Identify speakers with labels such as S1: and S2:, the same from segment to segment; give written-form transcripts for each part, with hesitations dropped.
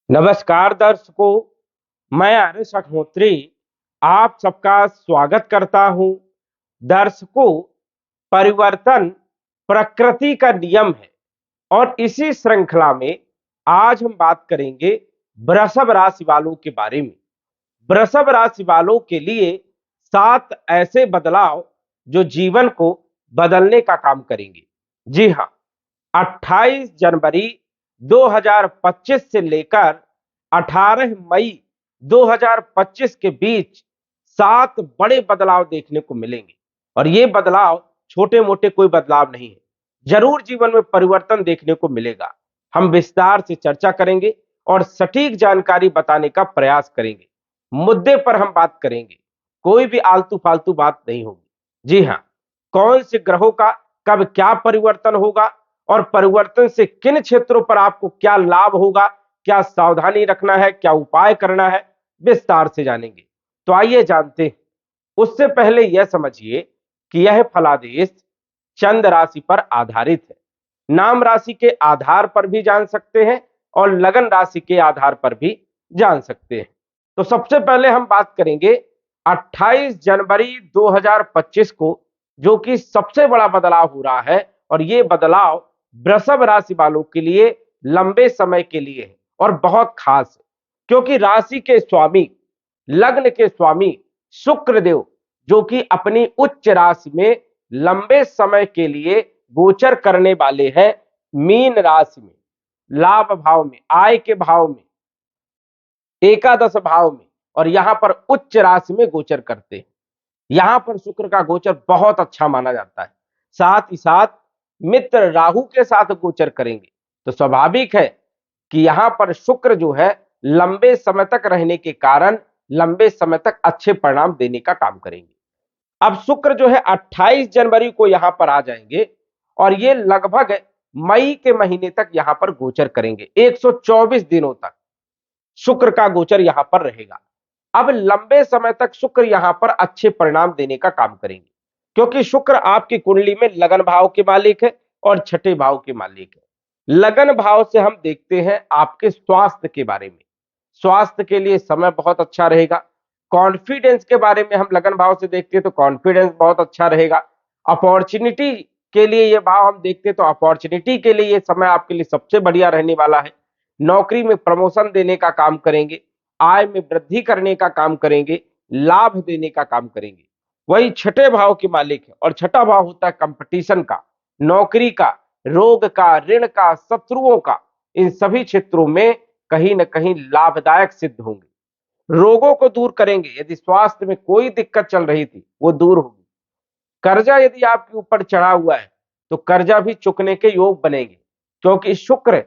S1: नमस्कार दर्शकों, मैं आर्यस अग्निहोत्री आप सबका स्वागत करता हूं। दर्शकों, परिवर्तन प्रकृति का नियम है और इसी श्रृंखला में आज हम बात करेंगे वृषभ राशि वालों के बारे में। वृषभ राशि वालों के लिए 7 ऐसे बदलाव जो जीवन को बदलने का काम करेंगे। जी हाँ, 28 जनवरी 2025 से लेकर 18 मई 2025 के बीच 7 बड़े बदलाव देखने को मिलेंगे और ये बदलाव छोटे मोटे कोई बदलाव नहीं है, जरूर जीवन में परिवर्तन देखने को मिलेगा। हम विस्तार से चर्चा करेंगे और सटीक जानकारी बताने का प्रयास करेंगे। मुद्दे पर हम बात करेंगे, कोई भी आलतू फालतू बात नहीं होगी। जी हाँ, कौन से ग्रहों का कब क्या परिवर्तन होगा और परिवर्तन से किन क्षेत्रों पर आपको क्या लाभ होगा, क्या सावधानी रखना है, क्या उपाय करना है, विस्तार से जानेंगे। तो आइए जानते हैं। उससे पहले यह समझिए कि यह फलादेश चंद राशि पर आधारित है। नाम राशि के आधार पर भी जान सकते हैं और लगन राशि के आधार पर भी जान सकते हैं। तो सबसे पहले हम बात करेंगे 28 जनवरी 2025 को, जो कि सबसे बड़ा बदलाव हो रहा है और ये बदलाव वृषभ राशि वालों के लिए लंबे समय के लिए है और बहुत खास है, क्योंकि राशि के स्वामी, लग्न के स्वामी शुक्र देव, जो कि अपनी उच्च राशि में लंबे समय के लिए गोचर करने वाले हैं मीन राशि में, लाभ भाव में, आय के भाव में, एकादश भाव में, और यहां पर उच्च राशि में गोचर करते हैं। यहां पर शुक्र का गोचर बहुत अच्छा माना जाता है। साथ ही साथ मित्र राहु के साथ गोचर करेंगे तो स्वाभाविक है कि यहां पर शुक्र जो है लंबे समय तक रहने के कारण लंबे समय तक अच्छे परिणाम देने का काम करेंगे। अब शुक्र जो है 28 जनवरी को यहां पर आ जाएंगे और ये लगभग मई के महीने तक यहां पर गोचर करेंगे। 124 दिनों तक शुक्र का गोचर यहां पर रहेगा। अब लंबे समय तक शुक्र यहां पर अच्छे परिणाम देने का काम करेंगे, क्योंकि शुक्र आपकी कुंडली में लगन भाव के मालिक है और छठे भाव के मालिक है। लगन भाव से हम देखते हैं आपके स्वास्थ्य के बारे में। स्वास्थ्य के लिए समय बहुत अच्छा रहेगा। कॉन्फिडेंस के बारे में हम लगन भाव से देखते हैं तो कॉन्फिडेंस बहुत अच्छा रहेगा। अपॉर्चुनिटी के लिए ये भाव हम देखते हैं तो अपॉर्चुनिटी के लिए ये समय आपके लिए सबसे बढ़िया रहने वाला है। नौकरी में प्रमोशन देने का काम करेंगे, आय में वृद्धि करने का काम करेंगे, लाभ देने का काम करेंगे। वही छठे भाव के मालिक है और छठा भाव होता है कंपटीशन का, नौकरी का, रोग का, ऋण का, शत्रुओं का। इन सभी क्षेत्रों में कहीं ना कहीं लाभदायक सिद्ध होंगे। रोगों को दूर करेंगे। यदि स्वास्थ्य में कोई दिक्कत चल रही थी वो दूर होगी। कर्जा यदि आपके ऊपर चढ़ा हुआ है तो कर्जा भी चुकने के योग बनेंगे, क्योंकि शुक्र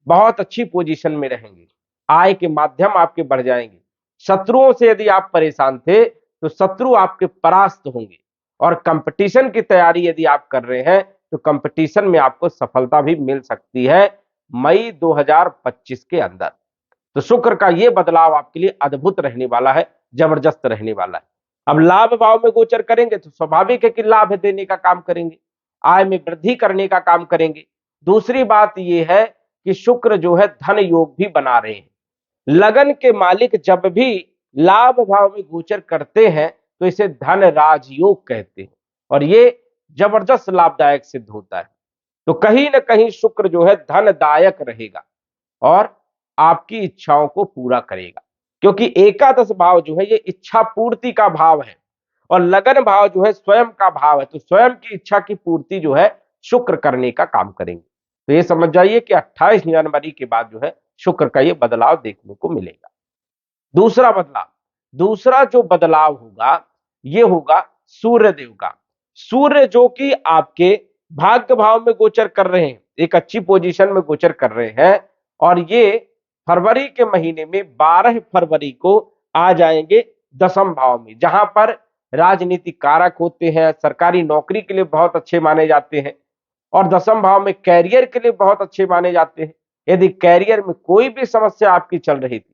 S1: बहुत अच्छी पोजीशन में रहेंगे। आय के माध्यम आपके बढ़ जाएंगे। शत्रुओं से यदि आप परेशान थे तो शत्रु आपके परास्त होंगे और कंपटीशन की तैयारी यदि आप कर रहे हैं तो कंपटीशन में आपको सफलता भी मिल सकती है मई 2025 के अंदर। तो शुक्र का ये बदलाव आपके लिए अद्भुत रहने वाला है, जबरदस्त रहने वाला है। अब लाभ भाव में गोचर करेंगे तो स्वाभाविक है कि लाभ देने का काम करेंगे, आय में वृद्धि करने का काम करेंगे। दूसरी बात यह है कि शुक्र जो है धन योग भी बना रहे हैं। लगन के मालिक जब भी लाभ भाव में गोचर करते हैं तो इसे धन राजयोग कहते हैं और ये जबरदस्त लाभदायक सिद्ध होता है। तो कहीं ना कहीं शुक्र जो है धनदायक रहेगा और आपकी इच्छाओं को पूरा करेगा, क्योंकि एकादश भाव जो है ये इच्छा पूर्ति का भाव है और लगन भाव जो है स्वयं का भाव है। तो स्वयं की इच्छा की पूर्ति जो है शुक्र करने का काम करेंगे। तो ये समझ जाइए कि 28 जनवरी के बाद जो है शुक्र का ये बदलाव देखने को मिलेगा। दूसरा बदलाव, दूसरा जो बदलाव होगा ये होगा सूर्य देव का। सूर्य जो कि आपके भाग्य भाव में गोचर कर रहे हैं, एक अच्छी पोजीशन में गोचर कर रहे हैं और ये फरवरी के महीने में 12 फरवरी को आ जाएंगे दसम भाव में, जहां पर राजनीतिक कारक होते हैं, सरकारी नौकरी के लिए बहुत अच्छे माने जाते हैं और दसम भाव में कैरियर के लिए बहुत अच्छे माने जाते हैं। यदि कैरियर में कोई भी समस्या आपकी चल रही थी,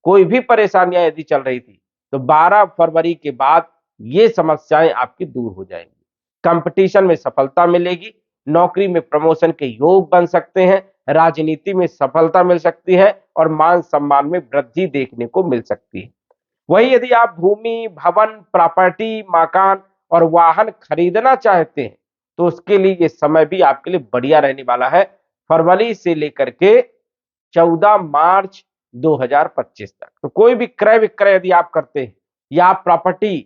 S1: कोई भी परेशानियां यदि चल रही थी तो 12 फरवरी के बाद ये समस्याएं आपकी दूर हो जाएंगी। कंपटीशन में सफलता मिलेगी, नौकरी में प्रमोशन के योग बन सकते हैं, राजनीति में सफलता मिल सकती है और मान सम्मान में वृद्धि देखने को मिल सकती है। वही यदि आप भूमि, भवन, प्रॉपर्टी, मकान और वाहन खरीदना चाहते हैं तो उसके लिए ये समय भी आपके लिए बढ़िया रहने वाला है, फरवरी से लेकर के 14 मार्च 2025 तक। तो कोई भी क्रय विक्रय यदि आप करते हैं या आप प्रॉपर्टी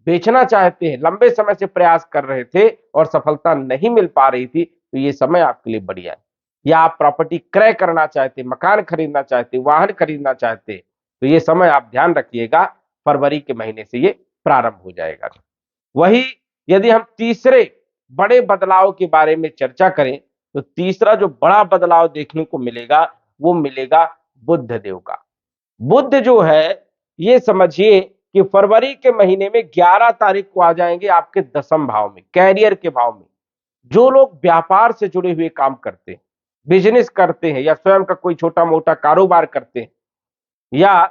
S1: बेचना चाहते हैं, लंबे समय से प्रयास कर रहे थे और सफलता नहीं मिल पा रही थी, तो ये समय आपके लिए बढ़िया है। या आप प्रॉपर्टी क्रय करना चाहते, मकान खरीदना चाहते, वाहन खरीदना चाहते, तो ये समय आप ध्यान रखिएगा, फरवरी के महीने से ये प्रारंभ हो जाएगा। वही यदि हम तीसरे बड़े बदलाव के बारे में चर्चा करें तो तीसरा जो बड़ा बदलाव देखने को मिलेगा वो मिलेगा बुध देव का। बुध जो है ये समझिए कि फरवरी के महीने में 11 तारीख को आ जाएंगे आपके दसम भाव में, कैरियर के भाव में। जो लोग व्यापार से जुड़े हुए काम करते हैं, बिजनेस करते हैं या स्वयं का कोई छोटा मोटा कारोबार करते हैं या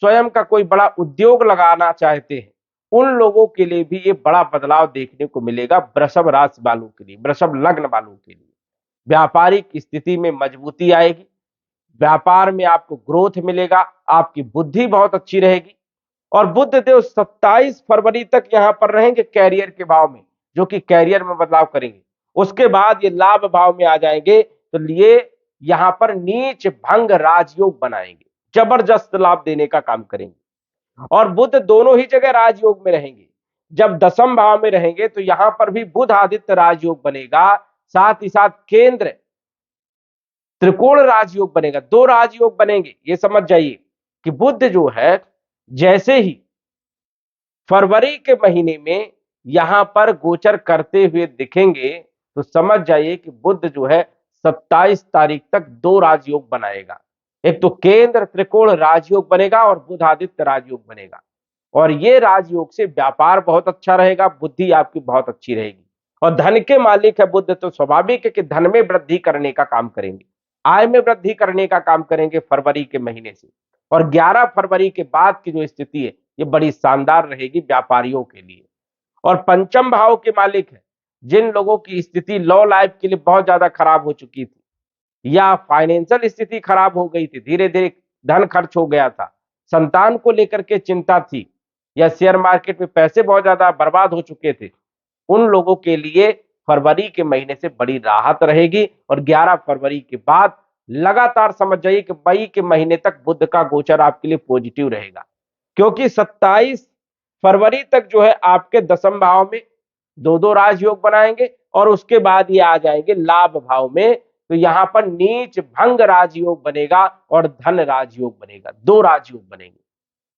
S1: स्वयं का कोई बड़ा उद्योग लगाना चाहते हैं, उन लोगों के लिए भी ये बड़ा बदलाव देखने को मिलेगा। वृषभ राशि वालों के लिए, वृषभ लग्न वालों के लिए व्यापारिक स्थिति में मजबूती आएगी, व्यापार में आपको ग्रोथ मिलेगा, आपकी बुद्धि बहुत अच्छी रहेगी। और बुध देव 27 फरवरी तक यहां पर रहेंगे कैरियर के भाव में, जो कि कैरियर में बदलाव करेंगे। उसके बाद ये लाभ भाव में आ जाएंगे, तो ये यहां पर नीच भंग राजयोग बनाएंगे, जबरदस्त लाभ देने का काम करेंगे। और बुध दोनों ही जगह राजयोग में रहेंगे। जब दसम भाव में रहेंगे तो यहां पर भी बुध आदित्य राजयोग बनेगा, साथ ही साथ केंद्र त्रिकोण राजयोग बनेगा, दो राजयोग बनेंगे। ये समझ जाइए कि बुध जो है जैसे ही फरवरी के महीने में यहां पर गोचर करते हुए दिखेंगे तो समझ जाइए कि बुध जो है 27 तारीख तक दो राजयोग बनाएगा। एक तो केंद्र त्रिकोण राजयोग बनेगा और बुध आदित्य राजयोग बनेगा। और ये राजयोग से व्यापार बहुत अच्छा रहेगा, बुद्धि आपकी बहुत अच्छी रहेगी। और धन के मालिक है बुध, तो स्वाभाविक है कि धन में वृद्धि करने का काम करेंगे, आय में वृद्धि करने का काम करेंगे फरवरी के महीने से। और 11 फरवरी के बाद की जो स्थिति है ये बड़ी शानदार रहेगी व्यापारियों के लिए। और पंचम भाव के मालिक है जिन लोगों की स्थिति लॉ लाइफ के लिए बहुत ज्यादा खराब हो चुकी थी या फाइनेंशियल स्थिति खराब हो गई थी, धीरे धीरे धन खर्च हो गया था, संतान को लेकर के चिंता थी या शेयर मार्केट में पैसे बहुत ज्यादा बर्बाद हो चुके थे, उन लोगों के लिए फरवरी के महीने से बड़ी राहत रहेगी। और 11 फरवरी के बाद लगातार समझ जाइए कि मई के महीने तक बुध का गोचर आपके लिए पॉजिटिव रहेगा, क्योंकि 27 फरवरी तक जो है आपके दसम भाव में दो दो राजयोग बनाएंगे और उसके बाद ये आ जाएंगे लाभ भाव में। तो यहां पर नीच भंग राजयोग बनेगा और धन राजयोग बनेगा, दो राजयोग बनेंगे।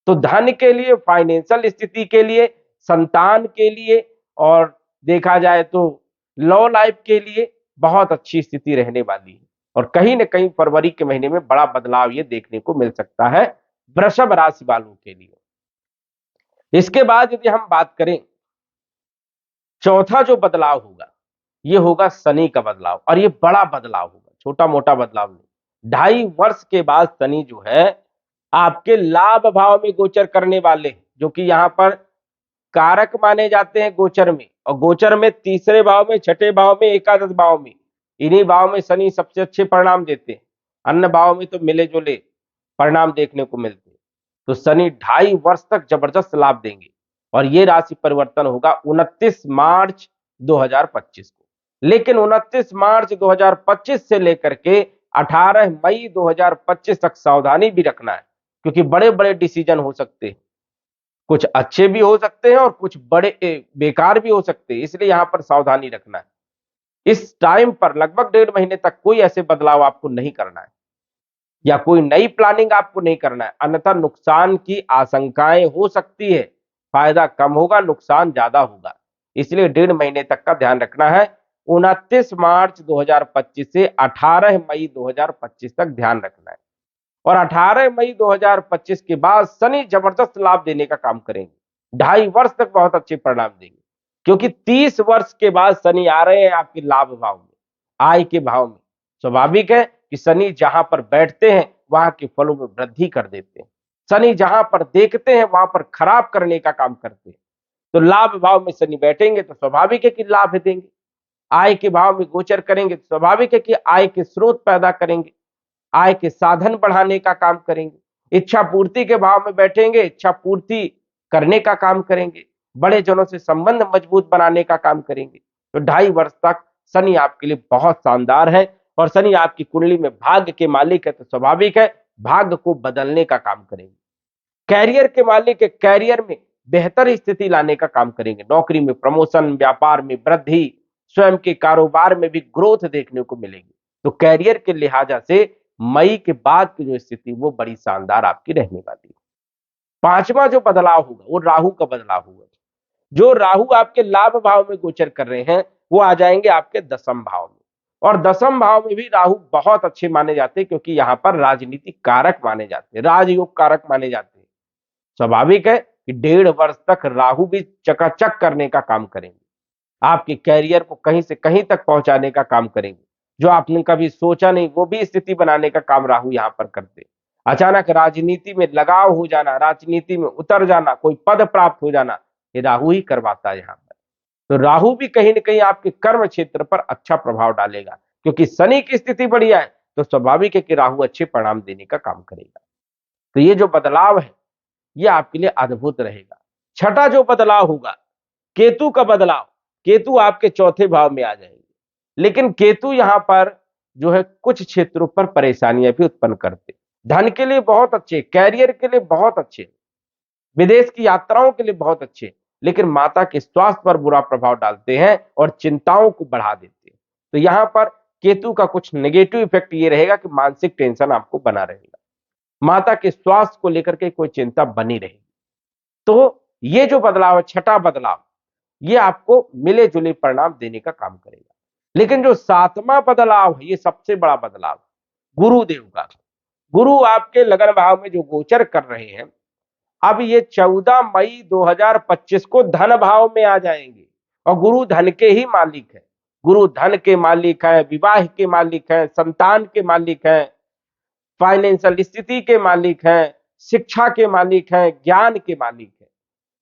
S1: तो धन के लिए, फाइनेंशियल स्थिति के लिए, संतान के लिए और देखा जाए तो लॉ लाइफ के लिए बहुत अच्छी स्थिति रहने वाली है। और कहीं ना कहीं फरवरी के महीने में बड़ा बदलाव ये देखने को मिल सकता है वृषभ राशि वालों के लिए। इसके बाद यदि हम बात करें, चौथा जो बदलाव होगा ये होगा शनि का बदलाव। और ये बड़ा बदलाव होगा, छोटा मोटा बदलाव नहीं। 2.5 वर्ष के बाद शनि जो है आपके लाभ भाव में गोचर करने वाले, जो कि यहां पर कारक माने जाते हैं गोचर में। और गोचर में तीसरे भाव में, छठे भाव में, एकादश भाव में, इन्हीं भाव में शनि सबसे अच्छे परिणाम देते हैं। अन्य भाव में तो मिले जुले परिणाम देखने को मिलते हैं। तो शनि 2.5 वर्ष तक जबरदस्त लाभ देंगे। और ये राशि परिवर्तन होगा 29 मार्च 2025 को। लेकिन 29 मार्च 2025 से लेकर के 18 मई 2025 तक सावधानी भी रखना है, क्योंकि बड़े बड़े डिसीजन हो सकते हैं, कुछ अच्छे भी हो सकते हैं और कुछ बड़े बेकार भी हो सकते हैं, इसलिए यहां पर सावधानी रखना है। इस टाइम पर लगभग 1.5 महीने तक कोई ऐसे बदलाव आपको नहीं करना है या कोई नई प्लानिंग आपको नहीं करना है, अन्यथा नुकसान की आशंकाएं हो सकती है। फायदा कम होगा, नुकसान ज्यादा होगा, इसलिए 1.5 महीने तक का ध्यान रखना है। 29 मार्च 2025 से 18 मई 2025 तक ध्यान रखना है। और 18 मई 2025 के बाद शनि जबरदस्त लाभ देने का काम करेंगे, 2.5 वर्ष तक बहुत अच्छे परिणाम देंगे, क्योंकि 30 वर्ष के बाद शनि आ रहे हैं आपके लाभ भाव में, आय के भाव में। स्वाभाविक है कि शनि जहां पर बैठते हैं वहां के फलों में वृद्धि कर देते हैं, शनि जहां पर देखते हैं वहां पर खराब करने का काम करते हैं। तो लाभ भाव में शनि बैठेंगे तो स्वाभाविक है कि लाभ देंगे। आय के भाव में गोचर करेंगे तो स्वाभाविक है कि आय के स्रोत पैदा करेंगे, आय के साधन बढ़ाने का काम करेंगे। इच्छा पूर्ति के भाव में बैठेंगे, इच्छा पूर्ति करने का काम करेंगे, बड़े जनों से संबंध मजबूत बनाने का काम करेंगे। तो 2.5 वर्ष तक शनि आपके लिए बहुत शानदार है, और शनि आपकी कुंडली में भाग्य के मालिक है, तो स्वाभाविक है भाग्य को बदलने का काम करेंगे। कैरियर के मालिक है, कैरियर में बेहतर स्थिति लाने का काम करेंगे। नौकरी में प्रमोशन, व्यापार में वृद्धि, स्वयं के कारोबार में भी ग्रोथ देखने को मिलेगी। तो कैरियर के लिहाजा से मई के बाद की जो स्थिति वो बड़ी शानदार आपकी रहने वाली है। 5वां जो बदलाव होगा वो राहु का बदलाव होगा। जो राहु आपके लाभ भाव में गोचर कर रहे हैं वो आ जाएंगे आपके 10म भाव में, और 10म भाव में भी राहु बहुत अच्छे माने जाते हैं, क्योंकि यहां पर राजनीतिक कारक माने जाते हैं, राजयोग कारक माने जाते हैं। स्वाभाविक है कि 1.5 वर्ष तक राहु भी चकाचक करने का काम करेंगे, आपके कैरियर को कहीं से कहीं तक पहुंचाने का काम करेंगे। जो आपने कभी सोचा नहीं वो भी स्थिति बनाने का काम राहु यहां पर करते। अचानक राजनीति में लगाव हो जाना, राजनीति में उतर जाना, कोई पद प्राप्त हो जाना, ये राहु ही करवाता है यहां पर। तो राहु भी कहीं ना कहीं आपके कर्म क्षेत्र पर अच्छा प्रभाव डालेगा, क्योंकि शनि की स्थिति बढ़िया है, तो स्वाभाविक है कि राहु अच्छे परिणाम देने का काम करेगा। तो ये जो बदलाव है ये आपके लिए अद्भुत रहेगा। छठा जो बदलाव होगा, केतु का बदलाव। केतु आपके 4थे भाव में आ जाएंगे, लेकिन केतु यहां पर जो है कुछ क्षेत्रों पर परेशानियां भी उत्पन्न करते। धन के लिए बहुत अच्छे, कैरियर के लिए बहुत अच्छे, विदेश की यात्राओं के लिए बहुत अच्छे, लेकिन माता के स्वास्थ्य पर बुरा प्रभाव डालते हैं और चिंताओं को बढ़ा देते हैं। तो यहां पर केतु का कुछ नेगेटिव इफेक्ट ये रहेगा कि मानसिक टेंशन आपको बना रहेगा, माता के स्वास्थ्य को लेकर के कोई चिंता बनी रहेगी। तो ये जो बदलाव है, छठा बदलाव, ये आपको मिले जुले परिणाम देने का काम करेगा। लेकिन जो 7वां बदलाव है ये सबसे बड़ा बदलाव, गुरुदेव का। गुरु आपके लगन भाव में जो गोचर कर रहे हैं, अब ये 14 मई 2025 को धन भाव में आ जाएंगे, और गुरु धन के ही मालिक है। गुरु धन के मालिक है, विवाह के मालिक है, संतान के मालिक है, फाइनेंशियल स्थिति के मालिक हैं, शिक्षा के मालिक हैं, ज्ञान के मालिक हैं।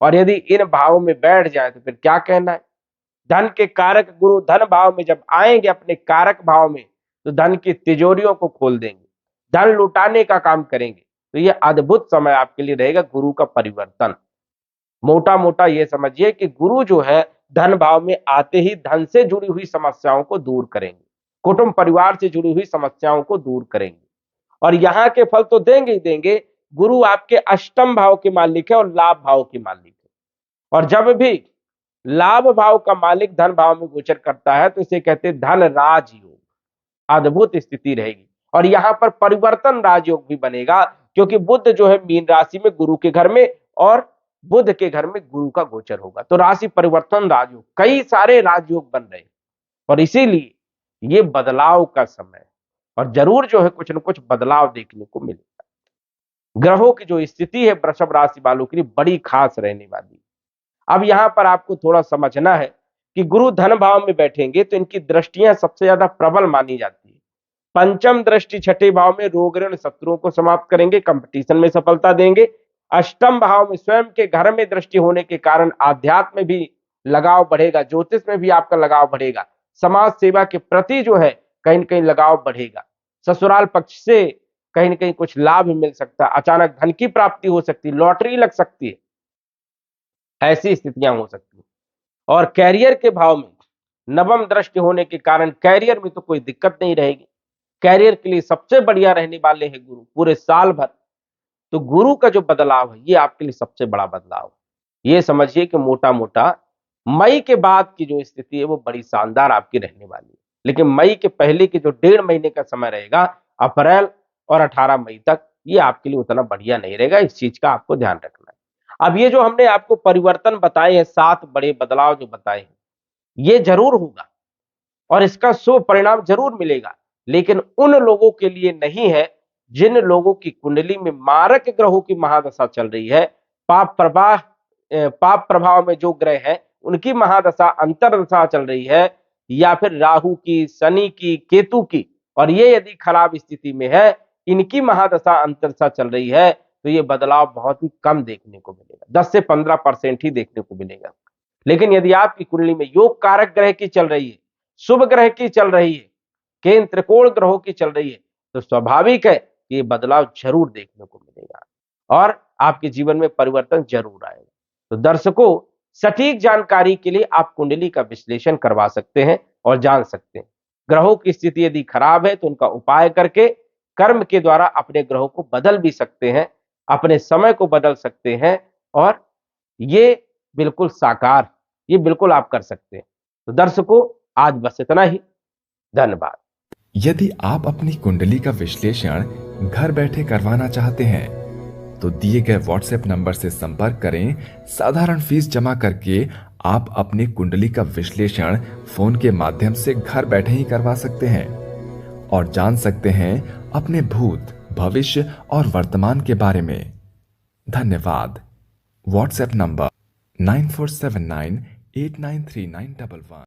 S1: और यदि इन भावों में बैठ जाए तो फिर क्या कहना है। धन के कारक गुरु धन भाव में जब आएंगे अपने कारक भाव में, तो धन की तिजोरियों को खोल देंगे, धन लुटाने का काम करेंगे। तो ये अद्भुत समय आपके लिए रहेगा गुरु का परिवर्तन। मोटा मोटा ये समझिए कि गुरु जो है धन भाव में आते ही धन से जुड़ी हुई समस्याओं को दूर करेंगे, कुटुंब परिवार से जुड़ी हुई समस्याओं को दूर करेंगे, और यहां के फल तो देंगे ही देंगे। गुरु आपके अष्टम भाव के मालिक है और लाभ भाव के मालिक है, और जब भी लाभ भाव का मालिक धन भाव में गोचर करता है तो इसे कहते हैं धन राजयोग। अद्भुत स्थिति रहेगी, और यहां पर परिवर्तन राजयोग भी बनेगा, क्योंकि बुध जो है मीन राशि में गुरु के घर में, और बुध के घर में गुरु का गोचर होगा। तो राशि परिवर्तन राजयोग, कई सारे राजयोग बन रहे हैं, और इसीलिए ये बदलाव का समय, और जरूर जो है कुछ न कुछ बदलाव देखने को मिलेगा। ग्रहों की जो स्थिति है वृषभ राशि वालों के लिए बड़ी खास रहने वाली है। अब यहां पर आपको थोड़ा समझना है कि गुरु धन भाव में बैठेंगे तो इनकी दृष्टियां सबसे ज्यादा प्रबल मानी जाती है। पंचम दृष्टि 6ठे भाव में रोग ऋण शत्रुओं को समाप्त करेंगे, कंपटीशन में सफलता देंगे। अष्टम भाव में स्वयं के घर में दृष्टि होने के कारण आध्यात्म में भी लगाव बढ़ेगा, ज्योतिष में भी आपका लगाव बढ़ेगा, समाज सेवा के प्रति जो है कहीं न कहीं लगाव बढ़ेगा, ससुराल पक्ष से कहीं न कहीं कुछ लाभ मिल सकता है, अचानक धन की प्राप्ति हो सकती है, लॉटरी लग सकती है, ऐसी स्थितियां हो सकती है। और कैरियर के भाव में नवम दृष्टि होने के कारण कैरियर में तो कोई दिक्कत नहीं रहेगी। कैरियर के लिए सबसे बढ़िया रहने वाले हैं गुरु पूरे साल भर। तो गुरु का जो बदलाव है ये आपके लिए सबसे बड़ा बदलाव है। ये समझिए कि मोटा मोटा मई के बाद की जो स्थिति है वो बड़ी शानदार आपकी रहने वाली है, लेकिन मई के पहले के जो 1.5 महीने का समय रहेगा, अप्रैल और 18 मई तक, ये आपके लिए उतना बढ़िया नहीं रहेगा। इस चीज का आपको ध्यान रखना है। अब ये जो हमने आपको परिवर्तन बताए हैं, 7 बड़े बदलाव जो बताए हैं, ये जरूर होगा और इसका शुभ परिणाम जरूर मिलेगा, लेकिन उन लोगों के लिए नहीं है जिन लोगों की कुंडली में मारक ग्रहों की महादशा चल रही है। पाप प्रभाव में जो ग्रह है उनकी महादशा अंतरदशा चल रही है, या फिर राहु की, शनि की, केतु की, और ये यदि खराब स्थिति में है, इनकी महादशा अंतरदशा चल रही है, तो ये बदलाव बहुत ही कम देखने को मिलेगा, 10 से 15% ही देखने को मिलेगा। लेकिन यदि आपकी कुंडली में योग कारक ग्रह की चल रही है, शुभ ग्रह की चल रही है, केंद्र त्रिकोण ग्रहों की चल रही है, तो स्वाभाविक है कि ये बदलाव जरूर देखने को मिलेगा और आपके जीवन में परिवर्तन जरूर आएगा। तो दर्शकों, सटीक जानकारी के लिए आप कुंडली का विश्लेषण करवा सकते हैं और जान सकते हैं। ग्रहों की स्थिति यदि खराब है तो उनका उपाय करके कर्म के द्वारा अपने ग्रहों को बदल भी सकते हैं, अपने समय को बदल सकते हैं और ये बिल्कुल साकार, ये बिल्कुल आप कर सकते हैं। तो दर्शकों, आज बस इतना ही। धन्यवाद।
S2: यदि आप अपनी कुंडली का विश्लेषण घर बैठे करवाना चाहते हैं तो दिए गए व्हाट्सएप नंबर से संपर्क करें। साधारण फीस जमा करके आप अपनी कुंडली का विश्लेषण फोन के माध्यम से घर बैठे ही करवा सकते हैं और जान सकते हैं अपने भूत, भविष्य और वर्तमान के बारे में। धन्यवाद। WhatsApp number 9479893911।